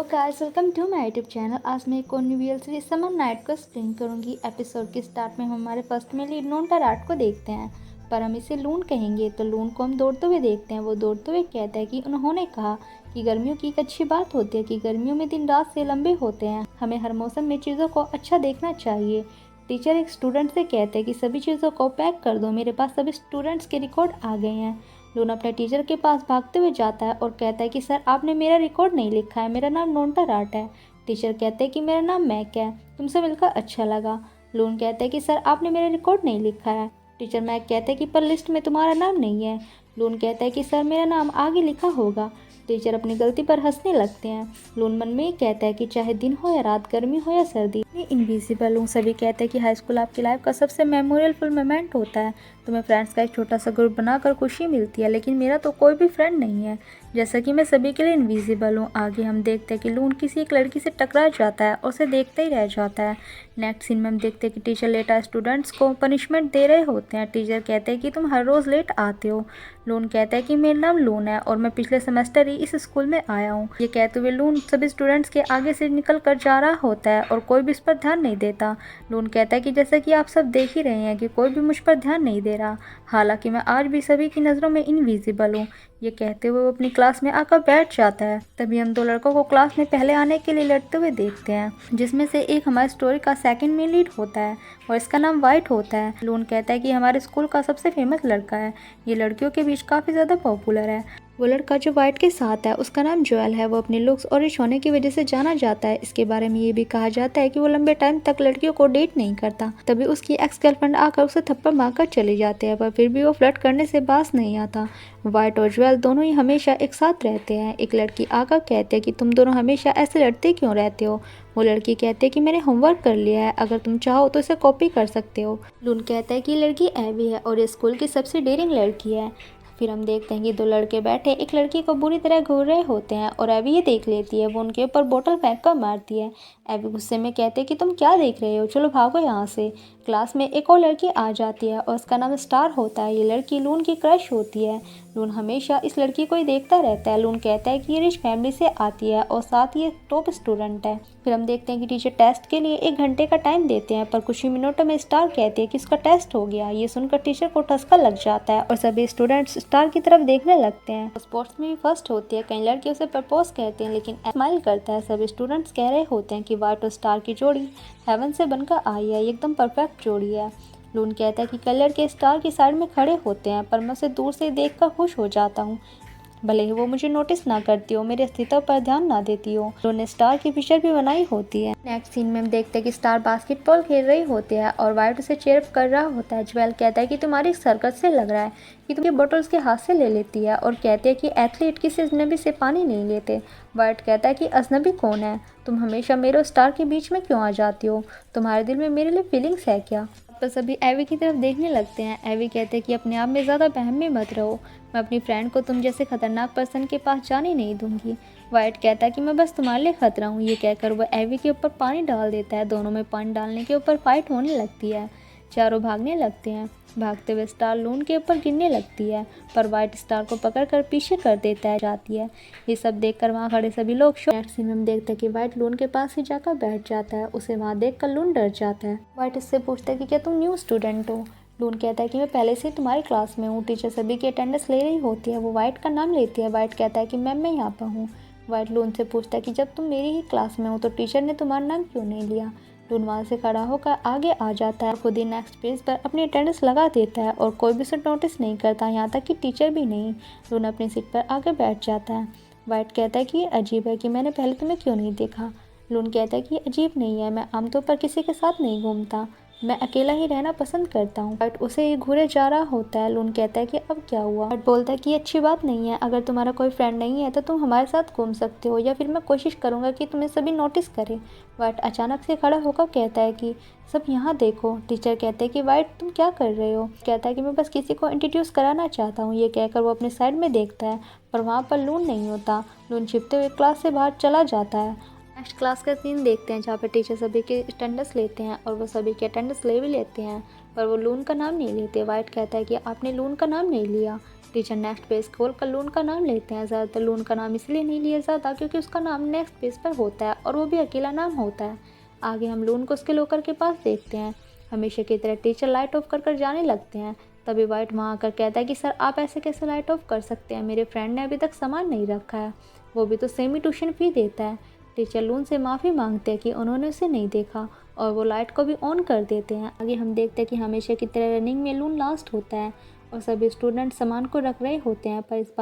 Hello guys, welcome to my YouTube channel. आज मैं एक और new real series summer night को एक्सप्लेन करूंगी। एपिसोड के स्टार्ट में हम हमारे फर्स्ट में लीड लून टराट को देखते हैं, पर हम इसे लून कहेंगे। तो लून को हम दौड़ते हुए देखते हैं। वो दौड़ते हुए कहता है कि उन्होंने कहा कि गर्मियों की एक अच्छी बात होती है कि गर्मियों में दिन रात से लंबे होते हैं। हमें हर मौसम में चीज़ों को अच्छा देखना चाहिए। टीचर एक स्टूडेंट से कहते हैं कि सभी चीज़ों को पैक कर दो, मेरे पास सभी स्टूडेंट्स के रिकॉर्ड आ गए हैं। लून अपने टीचर के पास भागते हुए जाता है और कहता है कि सर, आपने मेरा रिकॉर्ड नहीं लिखा है, मेरा नाम नोंटाराट है। टीचर कहते हैं कि मेरा नाम मैक है, तुमसे मिलकर अच्छा लगा। लून कहता है कि सर, आपने मेरा रिकॉर्ड नहीं लिखा है। टीचर मैक कहते हैं कि पर लिस्ट में तुम्हारा नाम नहीं है। लून कहता है कि सर, मेरा नाम आगे लिखा होगा। टीचर अपनी गलती पर हंसने लगते हैं। लून मन में कहता है कि चाहे दिन हो या रात, गर्मी हो या सर्दी, मैं इनविजिबल हूँ। सभी कहते हैं कि हाई स्कूल आपकी लाइफ का सबसे मेमोरियलफुल मोमेंट होता है। तुम्हें फ्रेंड्स का एक छोटा सा ग्रुप बनाकर खुशी मिलती है, लेकिन मेरा तो कोई भी फ्रेंड नहीं है, जैसा कि मैं सभी के लिए इनविजिबल हूँ। आगे हम देखते हैं कि लून किसी एक लड़की से टकरा जाता है और उसे देखते ही रह जाता है। नेक्स्ट सीन में हम देखते हैं कि टीचर लेट आए स्टूडेंट्स को पनिशमेंट दे रहे होते हैं। टीचर कहते हैं कि तुम हर रोज़ लेट आते हो। लून कहता है कि मेरा नाम लून है और मैं पिछले सेमेस्टर ही इस स्कूल में आया हूँ। ये कहते हुए लून सभी स्टूडेंट्स के आगे से निकल कर जा रहा होता है और कोई भी इस पर ध्यान नहीं देता। लून कहता है कि जैसा कि आप सब देख ही रहे हैं कि कोई भी मुझ पर ध्यान नहीं दे रहा, हालांकि मैं आज भी सभी की नज़रों में इनविजिबल हूँ। ये कहते हुए वो अपनी क्लास में आकर बैठ जाता है। तभी हम दो लड़कों को क्लास में पहले आने के लिए लड़ते हुए देखते हैं, जिसमें से एक हमारी स्टोरी का सेकंड में लीड होता है और इसका नाम वाइट होता है। लून कहता है कि हमारे स्कूल का सबसे फेमस लड़का है, ये लड़कियों के बीच काफ़ी ज़्यादा पॉपुलर है। वो लड़का जो वाइट के साथ है उसका नाम जोएल है। वो अपने लुक्स और रिच होने की वजह से जाना जाता है। इसके बारे में ये भी कहा जाता है कि वो लंबे टाइम तक लड़कियों को डेट नहीं करता। तभी उसकी एक्स गर्लफ्रेंड आकर उसे थप्पड़ मारकर चले जाते हैं, पर फिर भी वो फ्लर्ट करने से बाज नहीं आता। वाइट और जोएल दोनों ही हमेशा एक साथ रहते हैं। एक लड़की आकर कहती है कि तुम दोनों हमेशा ऐसे लड़ते क्यों रहते हो। वो लड़की कहती है कि मैंने होमवर्क कर लिया है, अगर तुम चाहो तो इसे कॉपी कर सकते हो। लून कहता है कि ये लड़की एवी है और ये स्कूल की सबसे डेयरिंग लड़की है। फिर हम देखते हैं कि दो लड़के बैठे एक लड़की को बुरी तरह घूर रहे होते हैं और एवी ये देख लेती है। वो उनके ऊपर बोतल फेंक कर मारती है। एवी गुस्से में कहते हैं कि तुम क्या देख रहे हो, चलो भागो यहाँ से। क्लास में एक और लड़की आ जाती है और उसका नाम स्टार होता है। ये लड़की लून की क्रश होती है। लून हमेशा इस लड़की को ही देखता रहता है। लून कहता है कि ये रिच फैमिली से आती है और साथ ही एक टॉप स्टूडेंट है। फिर हम देखते हैं कि टीचर टेस्ट के लिए 1 घंटे का टाइम देते हैं, पर कुछ ही मिनटों में स्टार कहती है कि उसका टेस्ट हो गया। ये सुनकर टीचर को ठसका लग जाता है और सभी स्टूडेंट्स स्टार की तरफ देखने लगते हैं। स्पोर्ट्स में भी फर्स्ट होती है। कई लड़के उसे प्रपोज कहते हैं, लेकिन स्माइल करता है। सभी स्टूडेंट्स कह रहे होते हैं कि वाइट और स्टार की जोड़ी हेवन से बनकर आई है, एकदम परफेक्ट जोड़ी है। लून कहता है कि कई लड़के स्टार की साइड में खड़े होते हैं, पर मैं उसे दूर से देखकर खुश हो जाता हूँ, भले ही वो मुझे नोटिस ना करती हो, मेरे अस्तित्व पर ध्यान ना देती हो। उन्होंने स्टार की पिक्चर भी बनाई होती है। नेक्स्ट सीन में हम देखते हैं कि स्टार बास्केटबॉल खेल रही होती है और वाइट उसे चेयर कर रहा होता है। ज्वेल कहता है कि तुम्हारी सर्कस से लग रहा है कि तुम ये बोतल उसके हाथ से ले लेती है और कहते हैं कि एथलीट किसी अजनबी से पानी नहीं लेते। वाइट कहता है कि अजनबी कौन है, तुम हमेशा मेरे और स्टार के बीच में क्यों आ जाती हो, तुम्हारे दिल में मेरे लिए फीलिंग्स है क्या। पर सभी एवी की तरफ देखने लगते हैं। एवी कहते हैं कि अपने आप में ज़्यादा बहम में मत रहो, मैं अपनी फ्रेंड को तुम जैसे खतरनाक पर्सन के पास जाने नहीं दूंगी। वाइट कहता है कि मैं बस तुम्हारे लिए खतरा हूँ। ये कहकर वह एवी के ऊपर पानी डाल देता है। दोनों में पानी डालने के ऊपर फाइट होने लगती है। चारों भागने लगते हैं। भागते हुए स्टार लून के ऊपर गिरने लगती है, पर वाइट स्टार को पकड़कर पीछे कर देता है जाती है। ये सब देखकर वहाँ खड़े सभी लोग नेक्स्ट सीन में हम देखते हैं कि वाइट लून के पास ही जाकर बैठ जाता है। उसे वहाँ देखकर लून डर जाता है। वाइट इससे पूछता है कि क्या तुम न्यू स्टूडेंट हो। लून कहता है कि मैं पहले से ही तुम्हारी क्लास में हूँ। टीचर सभी की अटेंडेंस ले रही होती है। वो वाइट का नाम लेती है। वाइट कहता है कि मैम, मैं यहाँ पर हूँ। वाइट लून से पूछता है कि जब तुम मेरी ही क्लास में हो तो टीचर ने तुम्हारा नाम क्यों नहीं लिया। लून वहाँ से खड़ा होकर आगे आ जाता है। खुद ही नेक्स्ट पेज पर अपनी अटेंडेंस लगा देता है और कोई भी उसे नोटिस नहीं करता, यहाँ तक कि टीचर भी नहीं। लून अपनी सीट पर आगे बैठ जाता है। वाइट कहता है कि ये अजीब है कि मैंने पहले तुम्हें क्यों नहीं देखा। लून कहता है कि ये अजीब नहीं है, मैं आमतौर पर किसी के साथ नहीं घूमता, मैं अकेला ही रहना पसंद करता हूँ। बट उसे ये घूरे जा रहा होता है। लून कहता है कि अब क्या हुआ। बट बोलता है कि ये अच्छी बात नहीं है, अगर तुम्हारा कोई फ्रेंड नहीं है तो तुम हमारे साथ घूम सकते हो, या फिर मैं कोशिश करूँगा कि तुम्हें सभी नोटिस करें। वाइट अचानक से खड़ा होकर कहता है कि सब यहाँ देखो। टीचर कहते हैं कि वाइट, तुम क्या कर रहे हो। कहता है कि मैं बस किसी को इंट्रोड्यूस कराना चाहता हूँ। ये कहकर वो अपने साइड में देखता है, पर वहाँ पर लून नहीं होता। लून छिपते हुए क्लास से बाहर चला जाता है। नेक्स्ट क्लास का सीन देखते हैं जहाँ पे टीचर सभी की अटेंडेंस लेते हैं और वो सभी की अटेंडेंस ले भी लेते हैं, पर वो लून का नाम नहीं लेते। वाइट कहता है कि आपने लून का नाम नहीं लिया। टीचर नेक्स्ट पेज खोल कर लून का नाम लेते हैं। ज़्यादातर लून का नाम इसलिए नहीं लिया जाता क्योंकि उसका नाम नेक्स्ट पेज पर होता है और वो भी अकेला नाम होता है। आगे हम लून को उसके लॉकर के पास देखते हैं। हमेशा की तरह टीचर लाइट ऑफ कर जाने लगते हैं। तभी वाइट वहाँ आकर कहता है कि सर आप ऐसे कैसे लाइट ऑफ कर सकते हैं, मेरे फ्रेंड ने अभी तक सामान नहीं रखा है, वो भी तो सेमी ट्यूशन फी देता है। टीचर लून से माफ़ी मांगते हैं कि उन्होंने उसे नहीं देखा और वो लाइट को भी ऑन कर देते हैं। आगे हम देखते हैं कि हमेशा की तरह रनिंग में लून लास्ट होता है और सभी स्टूडेंट सामान को रख रहे होते हैं, पर इस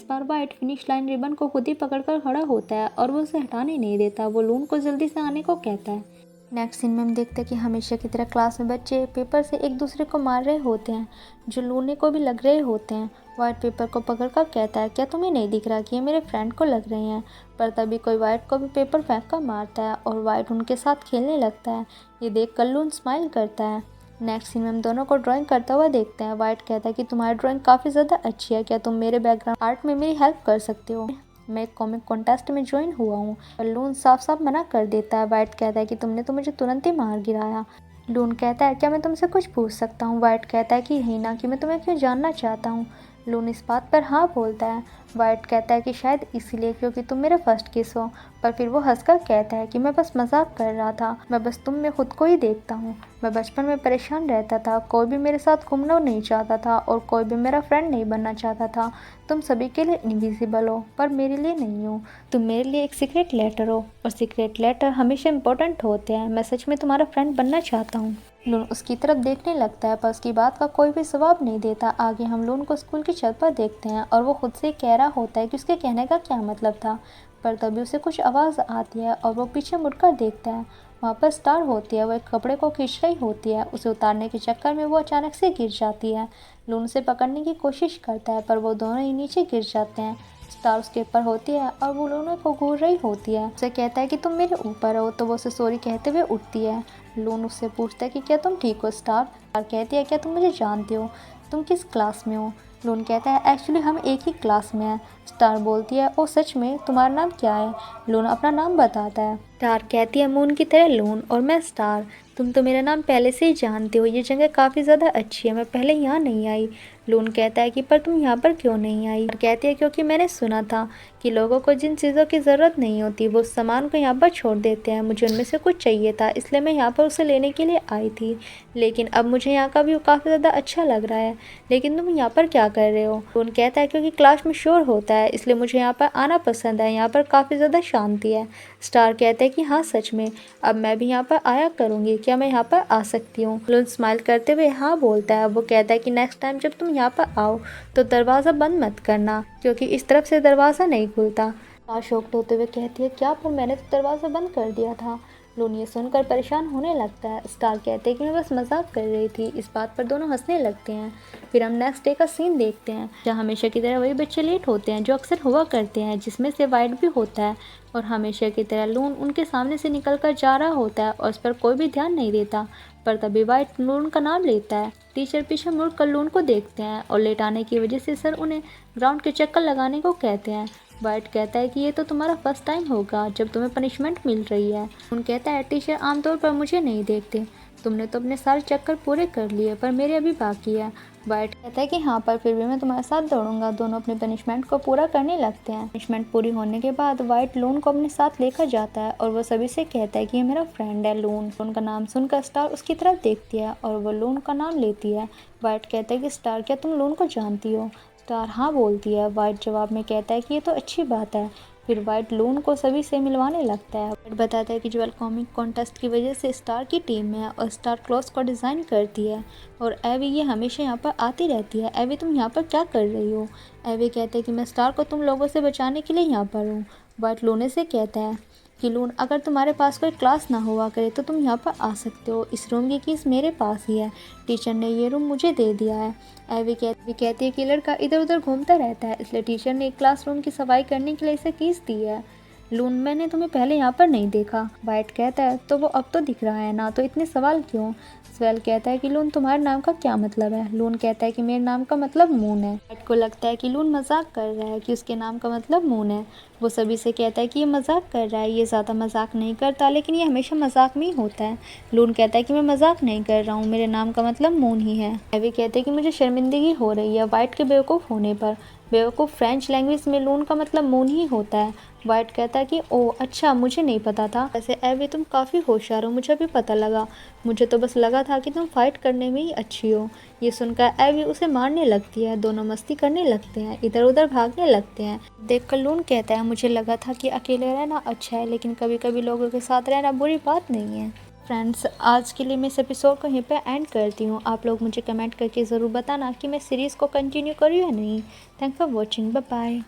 बार वाइट फिनिश लाइन रिबन को खुद ही पकड़कर खड़ा होता है और वो उसे हटाने नहीं देता। वो लून को जल्दी से आने को कहता है। नेक्स्ट सीन में हम देखते हैं कि हमेशा की तरह क्लास में बच्चे पेपर से एक दूसरे को मार रहे होते हैं, जो लूने को भी लग रहे होते हैं। वाइट पेपर को पकड़कर कहता है क्या तुम्हें नहीं दिख रहा कि ये मेरे फ्रेंड को लग रहे हैं, पर तभी कोई वाइट को भी पेपर फेंक कर मारता है और वाइट उनके साथ खेलने लगता है। ये देख कर लून स्माइल करता है। नेक्स्ट सीन में हम दोनों को ड्राइंग करता हुआ देखते हैं। वाइट कहता है कि तुम्हारी ड्राइंग काफ़ी ज़्यादा अच्छी है, क्या तुम मेरे बैकग्राउंड आर्ट में मेरी हेल्प कर सकते हो, मैं एक कॉमिक कॉन्टेस्ट में ज्वाइन हुआ हूँ। लून साफ साफ मना कर देता है। वाइट कहता है कि तुमने तो मुझे तुरंत ही मार गिराया। लून कहता है क्या मैं तुमसे कुछ पूछ सकता हूँ। वाइट कहता है कि यही ना, कि मैं तुम्हें क्यों जानना चाहता हूँ। लून इस बात पर हाँ बोलता है। वाइट कहता है कि शायद इसलिए क्योंकि तुम मेरा फर्स्ट किस हो, पर फिर वो हंसकर कहता है कि मैं बस मजाक कर रहा था, मैं बस तुम में खुद को ही देखता हूँ। मैं बचपन में परेशान रहता था, कोई भी मेरे साथ घूमना नहीं चाहता था और कोई भी मेरा फ्रेंड नहीं बनना चाहता था। तुम सभी के लिए इनविजिबल हो पर मेरे लिए नहीं हो। तुम मेरे लिए एक सीक्रेट लेटर हो और सीक्रेट लेटर हमेशा इंपॉर्टेंट होते हैं। मैं सच में तुम्हारा फ्रेंड बनना चाहता हूँ। लून उसकी तरफ देखने लगता है पर उसकी बात का कोई भी जवाब नहीं देता। आगे हम लून को स्कूल की छत पर देखते हैं और वो खुद से कह रहा होता है कि उसके कहने का क्या मतलब था, पर तभी उसे कुछ आवाज़ आती है और वो पीछे मुड़कर देखता है। वहाँ पर स्टार होती है, वो एक कपड़े को खींच रही होती है। उसे उतारने के चक्कर में वो अचानक से गिर जाती है। लून उसे पकड़ने की कोशिश करता है पर वो दोनों ही नीचे गिर जाते हैं। स्टार उसके ऊपर होती है और वो लून को घूर रही होती है। उसे कहता है कि तुम मेरे ऊपर हो, तो वो उसे सॉरी कहते हुए उठती है। लून उससे पूछता है कि क्या तुम ठीक हो। स्टार कहती है क्या तुम मुझे जानते हो, तुम किस क्लास में हो। लून कहता है एक्चुअली हम एक ही क्लास में हैं। स्टार बोलती है ओ सच में, तुम्हारा नाम क्या है। लून अपना नाम बताता है। स्टार कहती है मून की तरह लून और मैं स्टार, तुम तो मेरा नाम पहले से ही जानते हो। ये जगह काफ़ी ज़्यादा अच्छी है, मैं पहले यहाँ नहीं आई। लून कहता है कि पर तुम यहाँ पर क्यों नहीं आई। और कहती है क्योंकि मैंने सुना था कि लोगों को जिन चीज़ों की ज़रूरत नहीं होती वो सामान को यहाँ पर छोड़ देते हैं। मुझे उनमें से कुछ चाहिए था, इसलिए मैं यहाँ पर उसे लेने के लिए आई थी, लेकिन अब मुझे यहाँ का व्यू काफ़ी ज़्यादा अच्छा लग रहा है। लेकिन तुम यहाँ पर क्या कर रहे हो। लून कहता है क्योंकि क्लास में शोर होता है, इसलिए मुझे यहाँ पर आना पसंद है, यहाँ पर काफ़ी ज़्यादा शांति है। स्टार कहते हैं कि हाँ सच में, अब मैं भी यहाँ पर आया करूँगी, क्या मैं यहाँ पर आ सकती हूँ। लून स्माइल करते हुए हाँ बोलता है। वो कहता है कि नेक्स्ट टाइम जब तुम यहाँ पर आओ तो दरवाज़ा बंद मत करना, क्योंकि इस तरफ से दरवाज़ा नहीं खुलता। स्टार शॉक्ड होते हुए कहती है क्या, पर मैंने तो दरवाज़ा बंद कर दिया था। लून ये सुनकर परेशान होने लगता है। स्टार कहते हैं कि मैं बस मजाक कर रही थी। इस बात पर दोनों हंसने लगते हैं। फिर हम नेक्स्ट डे का सीन देखते हैं जहाँ हमेशा की तरह वही बच्चे लेट होते हैं जो अक्सर हुआ करते हैं, जिसमें से वाइट भी होता है। और हमेशा की तरह लून उनके सामने से निकल कर जा रहा होता है और उस पर कोई भी ध्यान नहीं देता, पर तभी वाइट लून का नाम लेता है। टीचर पीछे मुड़ कर लून को देखते हैं और लेट आने की वजह से सर उन्हें ग्राउंड के चक्कर लगाने को कहते हैं। वाइट कहता है कि ये तो तुम्हारा फर्स्ट टाइम होगा जब तुम्हें पनिशमेंट मिल रही है। लून कहता है टीचर आमतौर पर मुझे नहीं देखते, तुमने तो अपने सारे चक्कर पूरे कर लिए पर मेरे अभी बाकी है। वाइट कहता है कि हाँ, पर फिर भी मैं तुम्हारे साथ दौड़ूंगा। दोनों अपनी पनिशमेंट को पूरा करने लगते हैं। पनिशमेंट पूरी होने के बाद वाइट लून को अपने साथ लेकर जाता है और वो सभी से कहता है कि ये मेरा फ्रेंड है लून। लून का नाम सुनकर स्टार उसकी तरफ देखती है और वो लून का नाम लेती है। वाइट कहता है कि स्टार क्या तुम लून को जानती हो। स्टार हाँ बोलती है। वाइट जवाब में कहता है कि ये तो अच्छी बात है। फिर वाइट लून को सभी से मिलवाने लगता है। वाइट बताता है कि ज्वेल कॉमिक कॉन्टेस्ट की वजह से स्टार की टीम में है और स्टार क्लॉथ्स को डिज़ाइन करती है और एवी ये हमेशा यहाँ पर आती रहती है। एवी तुम यहाँ पर क्या कर रही हो। एवी कहते हैं कि मैं स्टार को तुम लोगों से बचाने के लिए यहाँ पर हूँ। वाइट लूने से कहता है कि लून अगर तुम्हारे पास कोई क्लास ना हुआ करे तो तुम यहाँ पर आ सकते हो, इस रूम की कीज़ मेरे पास ही है, टीचर ने ये रूम मुझे दे दिया है। एवी कहती है कि लड़का इधर उधर घूमता रहता है, इसलिए टीचर ने एक क्लासरूम की सफाई करने के लिए इसे कीज़ दी है। लून, मैंने तुम्हें पहले यहाँ पर नहीं देखा। वाइट कहता है तो वो अब तो दिख रहा है ना, तो इतने सवाल क्यों? स्वेल कहता है कि लून तुम्हारे नाम का क्या मतलब है? लून कहता है कि मेरे नाम का मतलब मून है। वाइट को लगता है कि लून मजाक कर रहा है कि उसके नाम का मतलब मून है। वो सभी से कहता है कि ये मजाक कर रहा है, ये ज़्यादा मजाक नहीं करता, लेकिन ये हमेशा मजाक में ही होता है। लून कहता है कि मैं मजाक नहीं कर रहा हूँ, मेरे नाम का मतलब मून ही है। एवी कहते हैं कि मुझे शर्मिंदगी हो रही है वाइट के बेवकूफ़ होने पर। बेवकूफ़ फ्रेंच लैंग्वेज में लून का मतलब मून ही होता है। वाइट कहता है कि ओह अच्छा, मुझे नहीं पता था। वैसे एवी तुम काफ़ी होशियार हो, मुझे भी पता लगा। मुझे तो बस लगा था कि तुम फाइट करने में ही अच्छी हो। ये सुनकर एवी उसे मारने लगती है। दोनों मस्ती करने लगते हैं, इधर उधर भागने लगते हैं। देखकर लून कहता है मुझे लगा था कि अकेले रहना अच्छा है, लेकिन कभी कभी लोगों के साथ रहना बुरी बात नहीं है। फ्रेंड्स, आज के लिए मैं इस एपिसोड को यहीं पे एंड करती हूँ। आप लोग मुझे कमेंट करके ज़रूर बताना कि मैं सीरीज़ को कंटिन्यू करूँ या नहीं। Thanks for watching, bye bye.